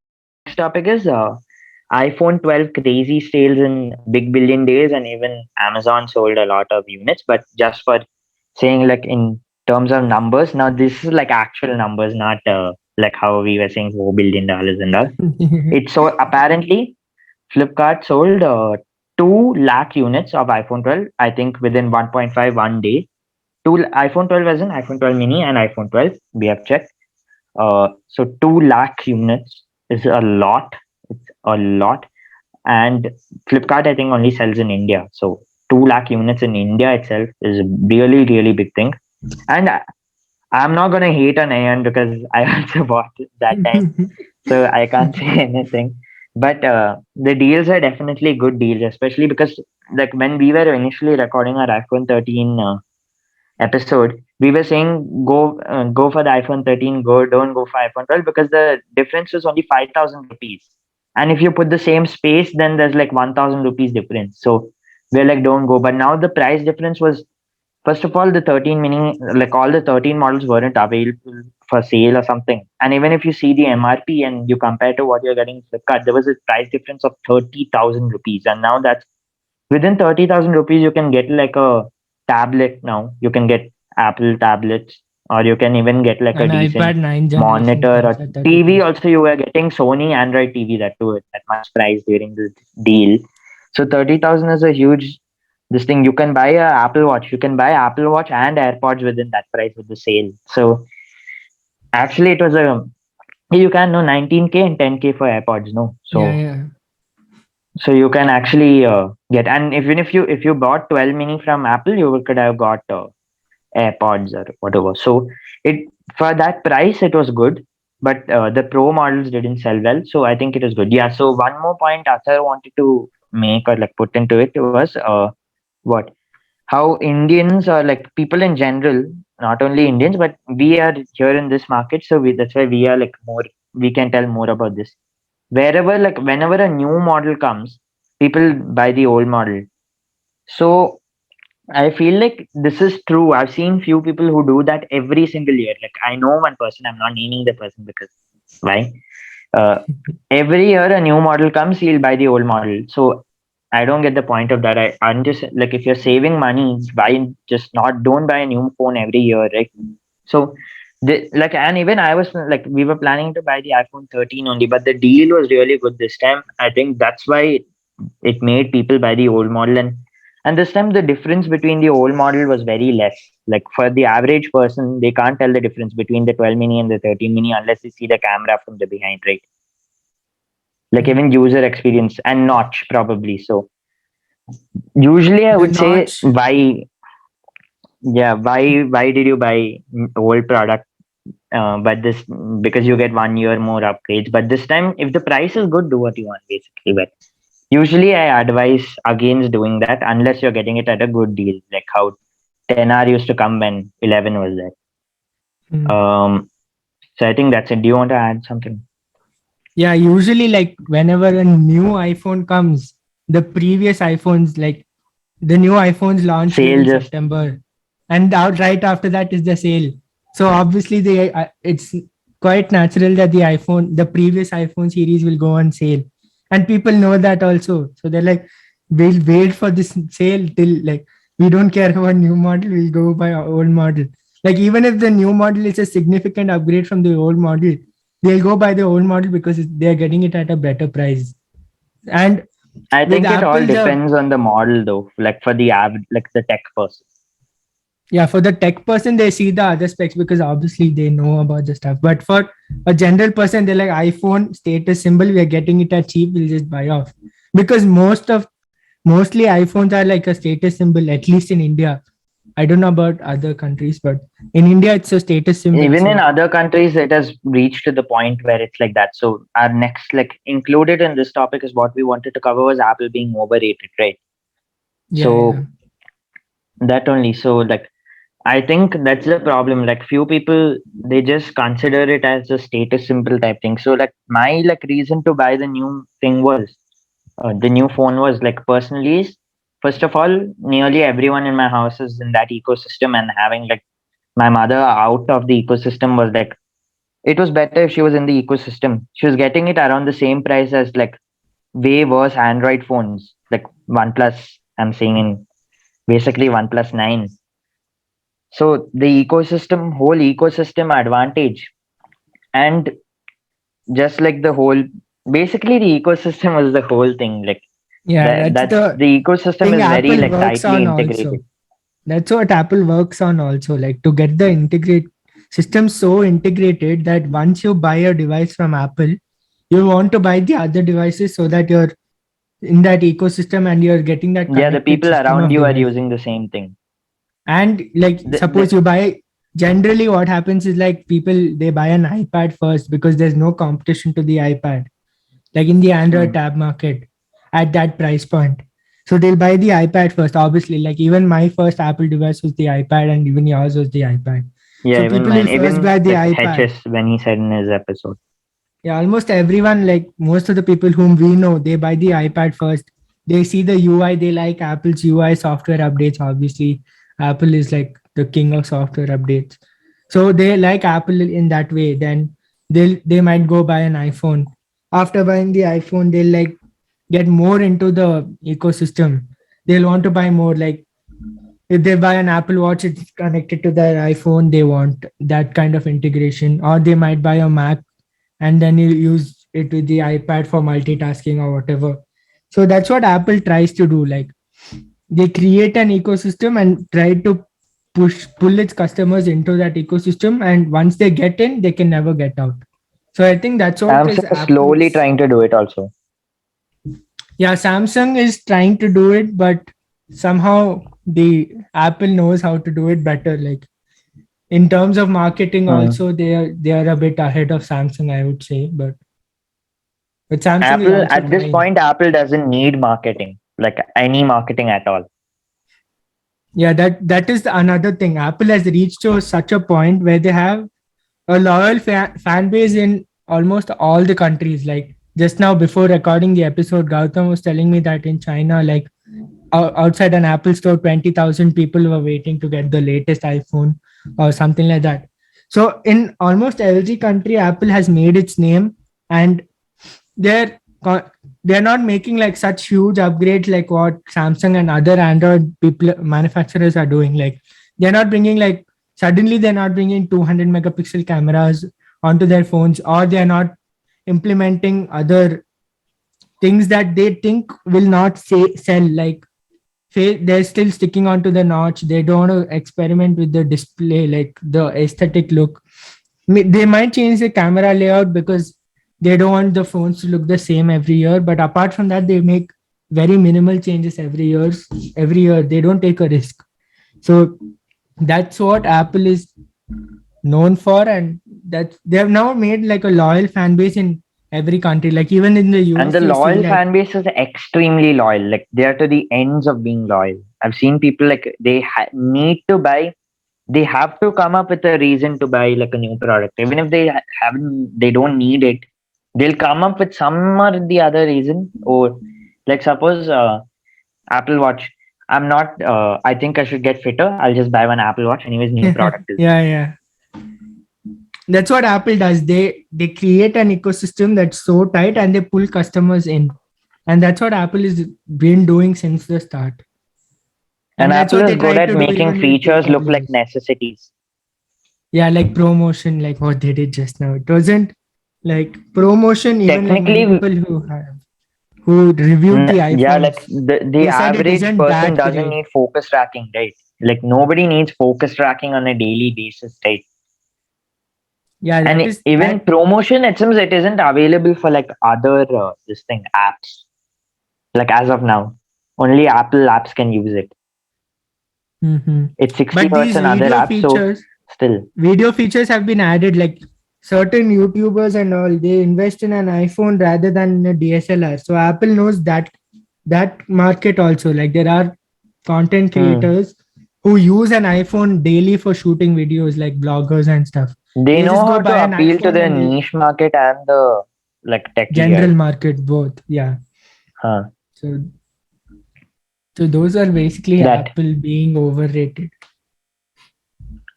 So next topic is iPhone 12 crazy sales in big billion days, and even Amazon sold a lot of units. But just for saying, like in terms of numbers, now this is like actual numbers, not like how we were saying $4 billion and all. It's so apparently Flipkart sold 2 lakh units of iPhone 12, I think within 1.5 one day. iPhone 12 as in iPhone 12 mini and iPhone 12. We have checked. So 2 lakh units is a lot. It's a lot. And Flipkart, I think, only sells in India. So 2 lakh units in India itself is a really, really big thing. And I'm not going to hate on Aeon because I also bought it that time. So I can't say anything. But the deals are definitely good deals, especially because like when we were initially recording our iPhone 13 episode, we were saying go for the iPhone 13, don't go for iPhone 12 because the difference is only 5,000 rupees. And if you put the same space, then there's like 1,000 rupees difference. So we're like, don't go. But now the price difference was, first of all, the 13 mini, like all the 13 models weren't available for sale or something. And even if you see the MRP and you compare to what you're getting in Flipkart, there was a price difference of 30,000 rupees. And now that's within 30,000 rupees, you can get like a tablet now. You can get Apple tablets, or you can even get like a An decent iPad 9 generation monitor comes or at TV. 30,000. Also, you were getting Sony Android TV that too at much price during the deal. So 30,000 is a huge this thing. You can buy a Apple Watch. You can buy Apple Watch and AirPods within that price with the sale. So actually, it was a you can know 19K and 10K for AirPods. No, Yeah, so yeah. you can actually get, and even if you bought 12 mini from Apple, you could have got AirPods or whatever. So it for that price it was good, but the Pro models didn't sell well. So I think it is good. Yeah. So one more point Athar wanted to make or like put into it was what how Indians or like people in general, not only Indians, but we are here in this market, so that's why we are like more. We can tell more about this. Wherever like whenever a new model comes, people buy the old model. So I feel like this is true. I've seen few people who do that every single year. Like I know one person. I'm not naming the person because why? Uh, every year a new model comes, he'll buy the old model. So I don't get the point of that. I'm just like if you're saving money, buy just not don't buy a new phone every year, right? So like and even I was like we were planning to buy the iPhone 13 only, but the deal was really good this time. I think that's why it made people buy the old model, and this time the difference between the old model was very less. Like for the average person, they can't tell the difference between the 12 mini and the 13 mini unless they see the camera from the behind, right? Like Mm. even user experience and notch probably. So usually I The would say notch. why, yeah, why did you buy old product? But this because you get 1 year more upgrades. But this time, if the price is good, do what you want basically. But usually I advise against doing that unless you're getting it at a good deal, like how 10R used to come when 11 was there. Mm. Um, so I think that's it. Do you want to add something? Yeah, usually like whenever a new iPhone comes, the previous iPhones, like the new iPhones launch Sale during just September, and out right after that is the sale. So obviously, it's quite natural that the previous iPhone series will go on sale, and people know that also. So they're like, we'll wait for this sale till like we don't care about new model, we'll go buy our old model. Like even if the new model is a significant upgrade from the old model, they'll go buy the old model because they're getting it at a better price. And I with think it all Apple, the depends on the model though. Like for the like the tech person. yeah, for the tech person, they see the other specs because obviously they know about the stuff. But for a general person, they're like iPhone status symbol, we are getting it at cheap, we'll just buy off. Because mostly iPhones are like a status symbol, at least in India. I don't know about other countries, but in India it's a status symbol. Even in So other countries, it has reached to the point where it's like that. So our next, like included in this topic, is what we wanted to cover was Apple being overrated, right? yeah, yeah. So that only. So like I think that's the problem. Like few people they just consider it as a status symbol type thing. So like my like reason to buy the new thing was the new phone was like personally is first of all, nearly everyone in my house is in that ecosystem, and having like my mother out of the ecosystem was like, it was better if she was in the ecosystem. She was getting it around the same price as like way worse Android phones, like OnePlus. I'm seeing in basically OnePlus 9. So the ecosystem, whole ecosystem advantage, and just like the whole, basically the ecosystem was the whole thing. Like Yeah, that's that's the the ecosystem thing is very Apple like works tightly on integrated. also. That's what Apple works on also, like to get the integrate system so integrated that once you buy a device from Apple, you want to buy the other devices so that you're in that ecosystem and you're getting that Yeah, the connected people system around of you are devices. using the same thing. And like suppose you buy, generally what happens is like people they buy an iPad first because there's no competition to the iPad, like in the Android Hmm. tab market at that price point. So they'll buy the iPad first. Obviously, like even my first Apple device was the iPad, and even yours was the iPad. Yeah, So even people mine, will first even buy the like iPad. HS when he said in his episode. Yeah, almost everyone, like most of the people whom we know, they buy the iPad first. They see the UI, they like Apple's UI software updates. Obviously, Apple is like the king of software updates. So they like Apple in that way. Then they might go buy an iPhone. After buying the iPhone, they'll like get more into the ecosystem. They'll want to buy more. Like if they buy an Apple Watch, it's connected to their iPhone. They want that kind of integration. Or they might buy a Mac and then you use it with the iPad for multitasking or whatever. So that's what Apple tries to do. Like they create an ecosystem and try to pull its customers into that ecosystem. And once they get in, they can never get out. So I think that's what is Samsung is slowly Apple's. trying to do it also. Yeah, Samsung is trying to do it, but somehow the Apple knows how to do it better. Like in terms of marketing, Hmm. also they are a bit ahead of Samsung, I would say. But Samsung is Apple, also at this trying. point, Apple doesn't need marketing, like any marketing at all. Yeah, that is another thing. Apple has reached to such a point where they have a loyal fan base in almost all the countries. Like just now before recording the episode, Gautam was telling me that in China, like outside an Apple store, 20,000 people were waiting to get the latest iPhone or something like that. So in almost every country, Apple has made its name, and they're they're not making like such huge upgrades like what Samsung and other Android people manufacturers are doing. Like they're not bringing like suddenly they're not bringing 200 megapixel cameras onto their phones, or they're not implementing other things that they think will not sell. Like they're still sticking onto the notch. They don't want to experiment with the display, like the aesthetic look. They might change the camera layout because they don't want the phones to look the same every year, but apart from that they make very minimal changes every year. They don't take a risk. So that's what Apple is known for, and that they have now made like a loyal fan base in every country. Like even in the And US the you see loyal like, fan base is extremely loyal. Like they are to the ends of being loyal. I've seen people like they need to buy. They have to come up with a reason to buy like a new product, even if they haven't. They don't need it. They'll come up with some or the other reason. Or like suppose Apple Watch. I'm not. I think I should get fitter. I'll just buy one Apple Watch. Anyways, new product is there. yeah, that's what Apple does. They create an ecosystem that's so tight and they pull customers in, and that's what Apple has been doing since the start. And And that's Apple what is they good try at to do making even with the features look like iOS. necessities. Yeah, like promotion, like what they did just now. It wasn't like promotion. Even like many Technically, people who reviewed the yeah, like iPhones, the they said it average isn't person that doesn't great. need focus tracking, right? Like nobody needs focus tracking on a daily basis, right? Yeah, And that is even that. promotion, it seems it isn't available for like other this thing apps. Like as of now, only Apple apps can use it. Mhm. It's 60 But hertz these and other apps, so still. video features have been added. Like certain YouTubers and all, they invest in an iPhone rather than in a DSLR. So Apple knows that market also. Like there are content Hmm. creators who use an iPhone daily for shooting videos, like bloggers and stuff. They They know just go how buy to an appeal to iPhone the and they niche market and the like techie general guys. market both. Yeah. Huh. So So those are basically That, Apple being overrated.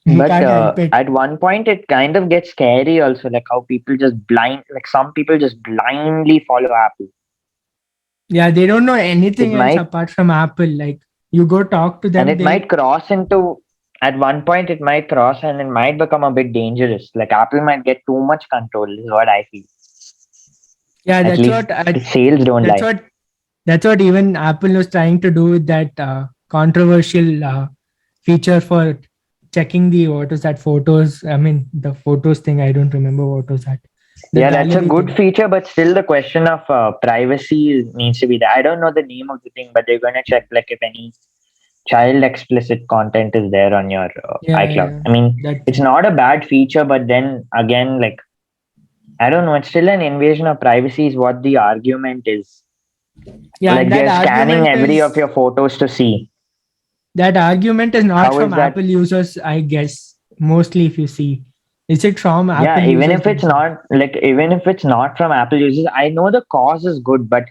You but can't help it. at one point it kind of gets scary also, like how people just like some people just blindly follow Apple. Yeah, they don't know It anything else might, apart from Apple. Like you go talk to and them, it might cross into, at one point it might cross and it might become a bit dangerous. Like Apple might get too much control, is what I feel. yeah, At least the sales don't that's lie. what that's what even Apple was trying to do with that controversial feature for checking the what was that photos. I mean the photos thing. I don't remember what was that. The Yeah, that's a gallery good thing. feature, but still the question of privacy needs to be there. I don't know the name of the thing, but they're going to check like if any child explicit content is there on your Yeah, iCloud. yeah. I mean, That it's not a bad feature, but then again, like, I don't know, it's still an invasion of privacy, is what the argument is. yeah, Like, and that they're scanning argument every of is your photos to see. not How from is that? Apple users, I guess. Mostly, if you see, is it from Yeah, Apple even users if it's themselves? not, like, even if it's not from Apple users, I know the cause is good, but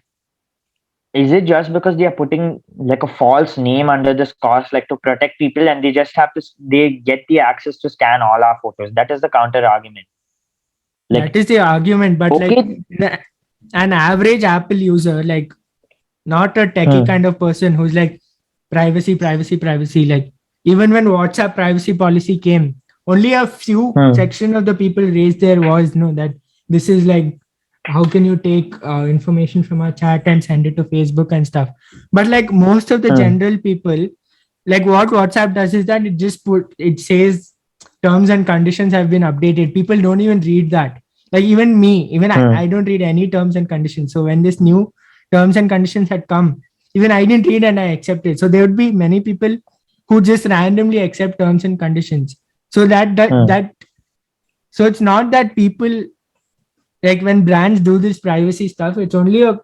is it just because they are putting like a false name under this cause, like to protect people, and they just have to, they get the access to scan all our photos? That is the counter argument. That Like, is the argument, but like okay, an average Apple user, like not a techie hmm, kind of person who's like privacy, privacy, privacy. Like even when WhatsApp privacy policy came, only a few hmm, section of the people raised their voice. No, that this is like how can you take information from our chat and send it to Facebook and stuff. But like most of the hmm, general people, like what WhatsApp does is that it says terms and conditions have been updated. People don't even read that. Like even me, I hmm, don't read any terms and conditions. So when this new terms and conditions had come, even I didn't read and I accepted. So there would be many people who just randomly accept terms and conditions. So hmm, so it's not that people, like when brands do this privacy stuff, it's only a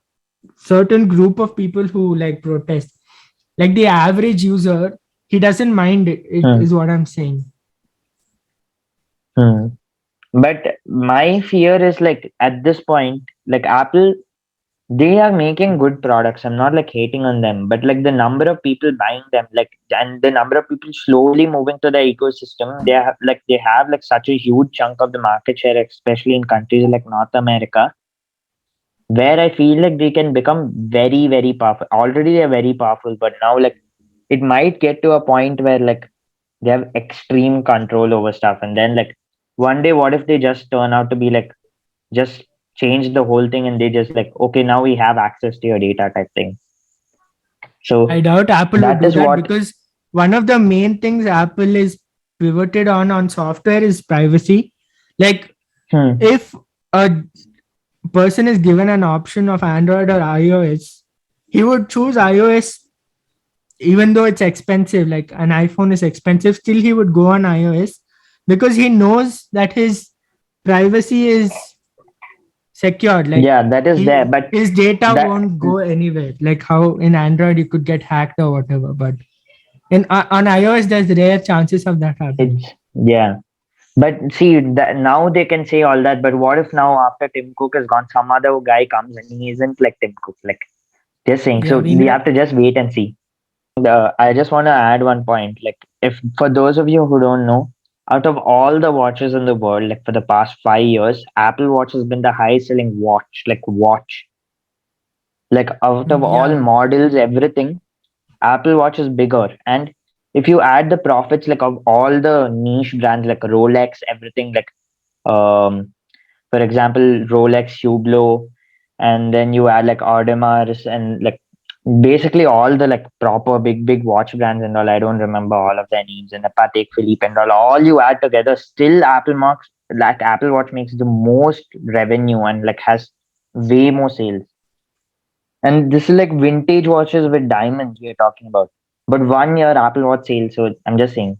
certain group of people who like protest. Like the average user, he doesn't mind it hmm, is what I'm saying. hmm. But my fear is like at this point, like Apple, they are making good products. I'm not like hating on them, but like the number of people buying them, like, and the number of people slowly moving to the ecosystem, they have like such a huge chunk of the market share, especially in countries like North America, where I feel like they can become very, very powerful. Already they're very powerful, but now like it might get to a point where like they have extreme control over stuff, and then like one day, what if they just turn out to be like just change the whole thing, and they just like, okay, now we have access to your data type thing. I So doubt Apple would that do is that what. because one of the main things Apple is pivoted on software is privacy. Like Hmm, if a person is given an option of Android or iOS, he would choose iOS even though it's expensive. Like an iPhone is expensive, still he would go on iOS because he knows that his privacy is secured. Like yeah, that is there, but his data that won't go anywhere. Like how in Android you could get hacked or whatever, but on iOS there's rare chances of that happening. it's, yeah. But see, that now they can say all that, but what if now after Tim Cook is gone, some other guy comes and he isn't like Tim Cook? Like, just saying. Yeah, So we we know. have to just wait and see. I just want to add one point. Like, if for those of you who don't know, out of all the watches in the world, like for the past 5 years, Apple Watch has been the highest selling watch. Like watch, like out of all Yeah, models, everything, Apple Watch is bigger. And if you add the profits, like of all the niche brands, like Rolex, everything, like um, for example, Rolex, Hublot, and then you add like Audemars and like basically all the like proper big watch brands and all. I don't remember all of their names, and the Patek Philippe and all. All you add together, still Apple Watch makes the most revenue and like has way more sales. And this is like vintage watches with diamonds we are talking about. But 1 year Apple Watch sales. So I'm just saying.